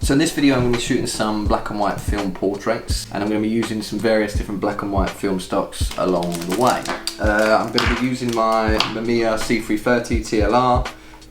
So in this video I'm going to be shooting some black and white film portraits, and I'm going to be using some various different black and white film stocks along the way. I'm going to be using my Mamiya C330 TLR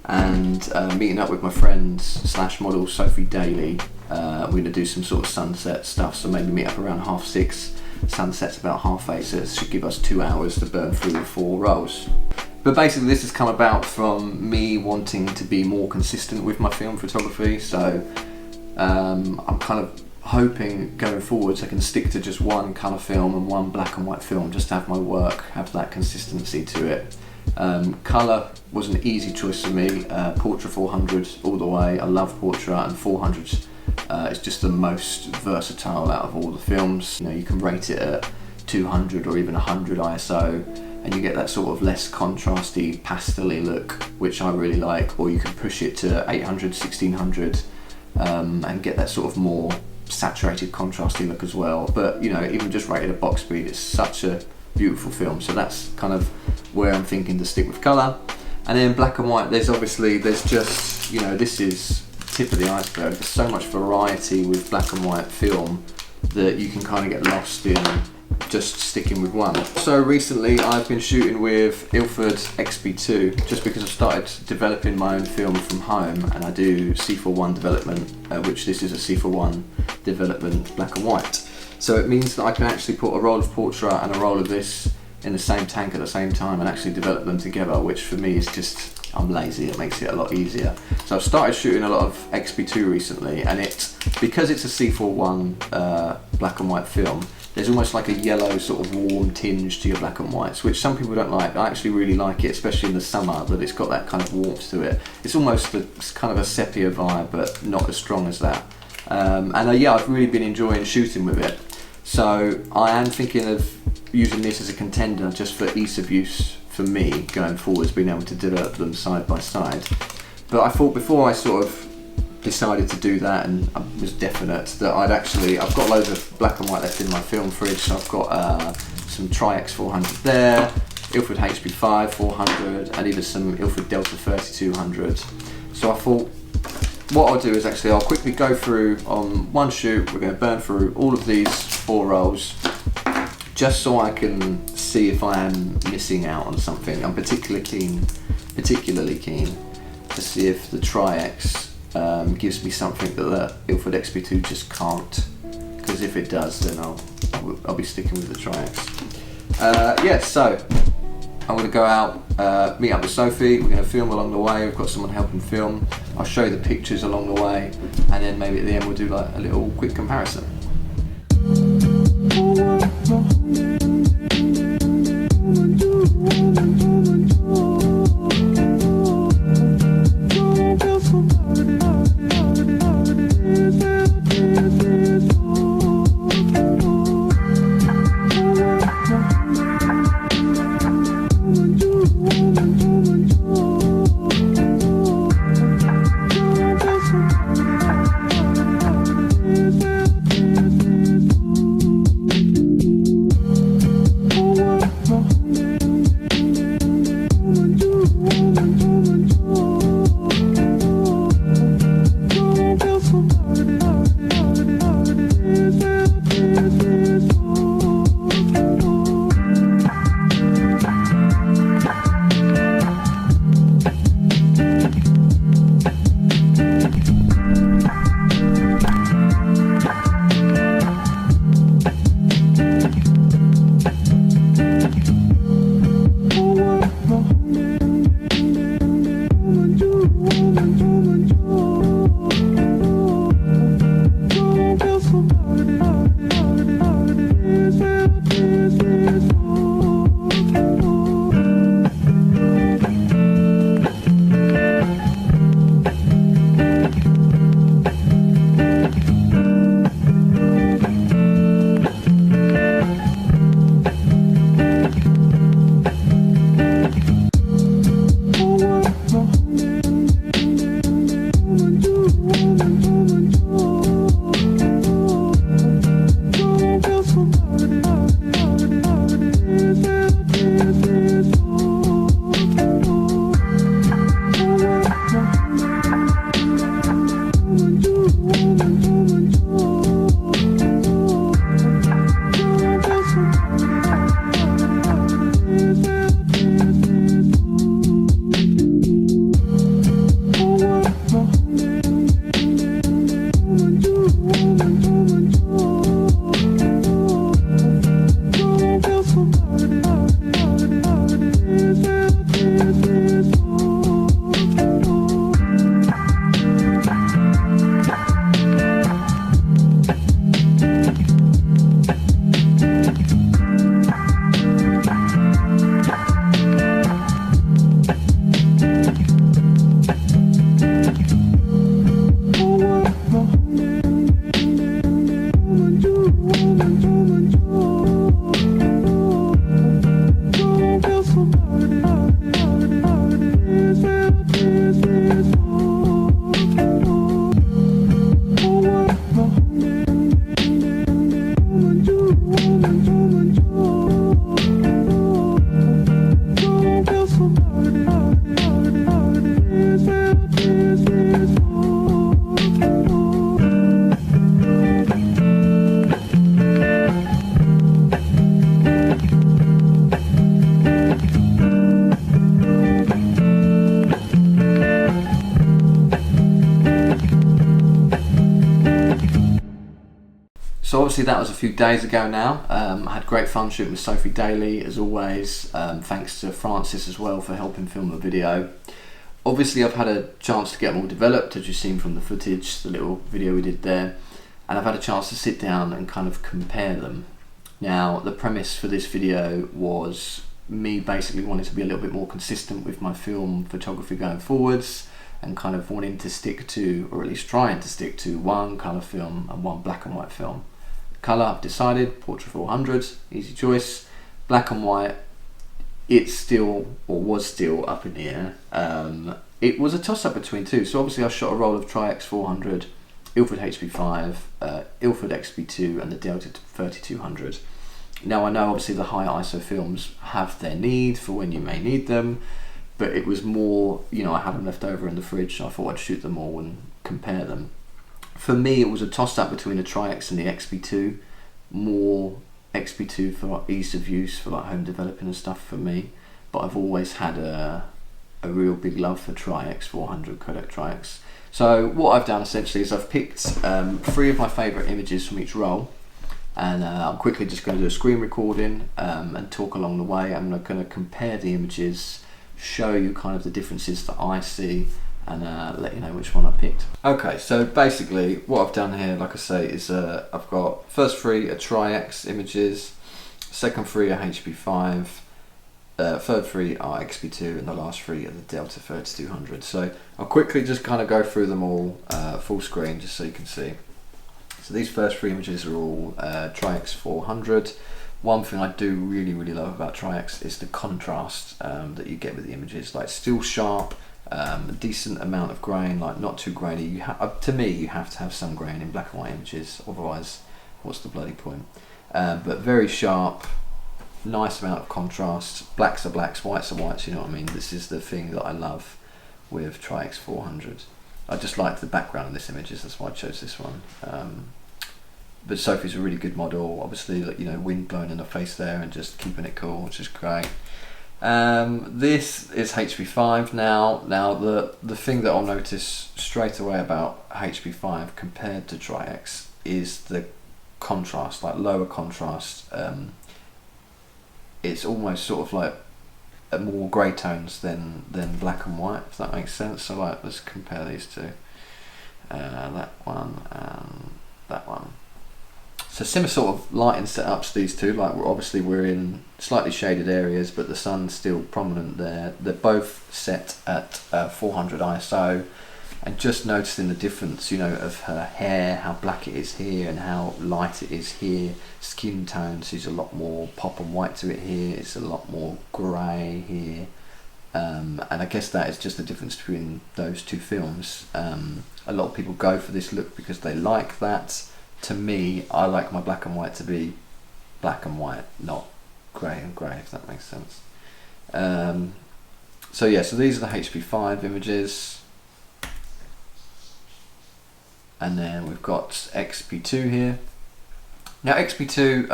and meeting up with my friends slash model Sophie daily. We're going to do some sort of sunset stuff, so maybe meet up around 6:30. Sunset's about 8:30, so it should give us 2 hours to burn through the 4 rolls. But basically this has come about from me wanting to be more consistent with my film photography, so I'm kind of hoping going forwards I can stick to just one colour film and one black and white film, just to have my work have that consistency to it. Colour was an easy choice for me, Portra 400 all the way. I love Portra, and 400 is just the most versatile out of all the films. You know, you can rate it at 200 or even 100 ISO and you get that sort of less contrasty pastel-y look, which I really like, or you can push it to 800, 1600 and get that sort of more saturated contrasty look as well. But you know, even just rated at box speed, it's such a beautiful film, so that's kind of where I'm thinking to stick with colour. And then black and white, there's just, you know, this is tip of the iceberg. There's so much variety with black and white film that you can kind of get lost in just sticking with one. So recently I've been shooting with Ilford XP2 just because I've started developing my own film from home, and I do C41 development, which this is a C41 development black and white. So it means that I can actually put a roll of Portra and a roll of this in the same tank at the same time and actually develop them together, which for me is just, I'm lazy, it makes it a lot easier. So I've started shooting a lot of XP2 recently, and because it's a C41 black and white film, there's almost like a yellow sort of warm tinge to your black and whites, which some people don't like. I actually really like it, especially in the summer, that it's got that kind of warmth to it. It's almost it's kind of a sepia vibe, but not as strong as that. Yeah, I've really been enjoying shooting with it. So I am thinking of using this as a contender just for ease of use for me going forwards, being able to develop them side by side. But I thought before I sort of decided to do that and I was definite that I've got loads of black and white left in my film fridge, so I've got some Tri-X 400 there, Ilford HP5 400 and even some Ilford Delta 3200. So I thought what I'll do is I'll quickly go through on one shoot. We're going to burn through all of these 4 rolls just so I can see if I am missing out on something. I'm particularly keen to see if the Tri-X gives me something that the Ilford XP2 just can't, because if it does, then I'll be sticking with the Tri-X. Yeah, so I'm going to go out, meet up with Sophie. We're going to film along the way. We've got someone helping film. I'll show you the pictures along the way, and then maybe at the end we'll do like a little quick comparison. obviously that was a few days ago now. I had great fun shooting with Sophie daily, as always. Thanks to Francis as well for helping film the video. Obviously I've had a chance to get them all developed, as you've seen from the footage, the little video we did there. And I've had a chance to sit down and kind of compare them. Now, the premise for this video was me basically wanting to be a little bit more consistent with my film photography going forwards, and kind of wanting to stick to, or at least trying to stick to, one colour film and one black and white film. Colour, I've decided, Portrait 400, easy choice. Black and white, it's still, or was still, up in the air. It was a toss-up between two, so obviously I shot a roll of Tri-X 400, Ilford HP5, Ilford XP2 and the Delta 3200. Now I know obviously the high ISO films have their need for when you may need them, but it was more, you know, I had them left over in the fridge, so I thought I'd shoot them all and compare them. For me, it was a toss-up between the Tri-X and the XP2. More XP2 for like ease of use, for like home developing and stuff for me, but I've always had a real big love for Tri-X 400, Kodak Tri-X. So what I've done essentially is I've picked 3 of my favourite images from each roll, and I'm quickly just going to do a screen recording and talk along the way. I'm going to compare the images, show you kind of the differences that I see, and let you know which one I picked. Okay, so basically what I've done here, like I say, is I've got first 3 are Tri-X images, second 3 are HP5, third 3 are XP2, and the last 3 are the Delta 3200. So I'll quickly just kind of go through them all full screen just so you can see. So these first 3 images are all Tri-X 400. One thing I do really love about Tri-X is the contrast that you get with the images. Like, still sharp, a decent amount of grain, like not too grainy. To me, you have to have some grain in black and white images, otherwise what's the bloody point? But very sharp, nice amount of contrast. Blacks are blacks, whites are whites, you know what I mean? This is the thing that I love with Tri-X 400. I just liked the background of this images, that's why I chose this one. But Sophie's a really good model, obviously, you know, wind blowing in the face there and just keeping it cool, which is great. This is HP5 now. Now the thing that I'll notice straight away about HP5 compared to Tri-X is the contrast, like lower contrast. It's almost sort of like more grey tones than black and white, if that makes sense. So like, let's compare these two. That one and that one. So similar sort of lighting setups, these two. Like, we're in slightly shaded areas, but the sun's still prominent there. They're both set at 400 ISO, and just noticing the difference, you know, of her hair, how black it is here and how light it is here. Skin tones, there's a lot more pop and white to it here. It's a lot more grey here. And I guess that is just the difference between those two films. A lot of people go for this look because they like that. To me, I like my black and white to be black and white, not grey and grey, if that makes sense. So yeah, so these are the HP5 images. And then we've got XP2 here. Now XP2,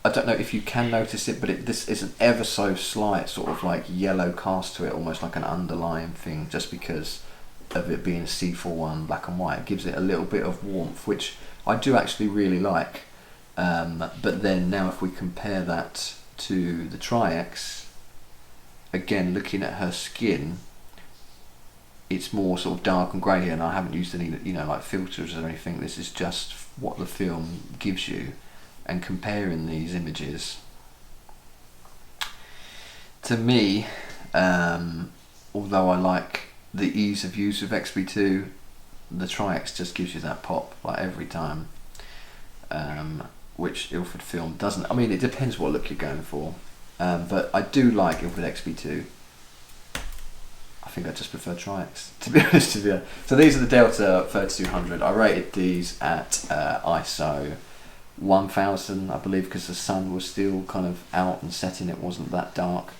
I don't know if you can notice it, but this is an ever so slight sort of like yellow cast to it, almost like an underlying thing, just because of it being C41 black and white. It gives it a little bit of warmth, which I do actually really like. But then now if we compare that to the Tri-X, again looking at her skin, it's more sort of dark and grey, and I haven't used any, you know, like filters or anything. This is just what the film gives you. And comparing these images, to me, although I like the ease of use of XP2, the Tri-X just gives you that pop, like, every time, which Ilford film doesn't. I mean, it depends what look you're going for, but I do like Ilford XP2. I think I just prefer Tri-X, to be honest with you. So these are the Delta 3200. I rated these at ISO 1000, I believe, because the sun was still kind of out and setting. It wasn't that dark.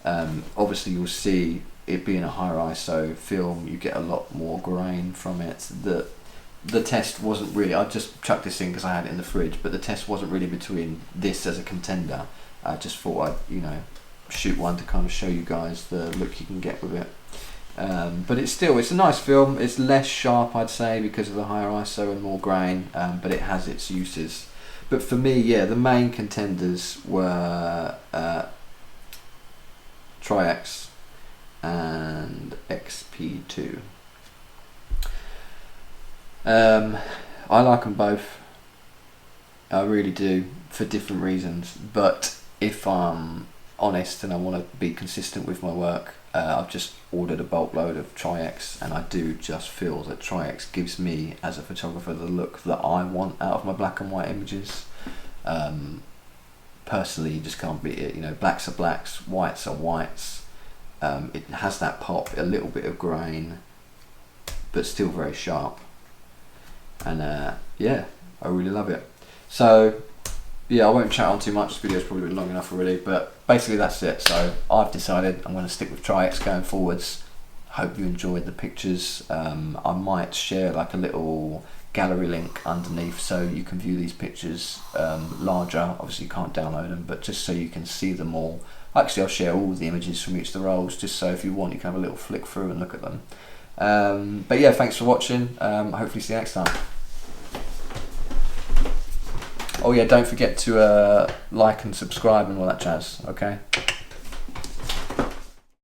Obviously you'll see it being a higher ISO film, you get a lot more grain from it. The test wasn't really, I just chucked this in because I had it in the fridge, but the test wasn't really between this as a contender. I just thought I'd, you know, shoot one to kind of show you guys the look you can get with it. But it's a nice film. It's less sharp, I'd say, because of the higher ISO and more grain, but it has its uses. But for me, yeah, the main contenders were Tri-X and XP2. I like them both. I really do, for different reasons. But if I'm honest and I want to be consistent with my work, I've just ordered a bulk load of Tri-X, and I do just feel that Tri-X gives me, as a photographer, the look that I want out of my black and white images. Personally, you just can't beat it. You know, blacks are blacks, whites are whites. It has that pop, a little bit of grain, but still very sharp. And yeah, I really love it. So yeah, I won't chat on too much. This video's probably been long enough already, but basically that's it. So I've decided I'm going to stick with Tri-X going forwards. Hope you enjoyed the pictures. I might share like a little gallery link underneath so you can view these pictures larger. Obviously you can't download them, but just so you can see them all. Actually, I'll share all the images from each of the rolls, just so if you want you can have a little flick through and look at them. But yeah, thanks for watching. Hopefully see you next time. Oh yeah, don't forget to like and subscribe and all that jazz, okay?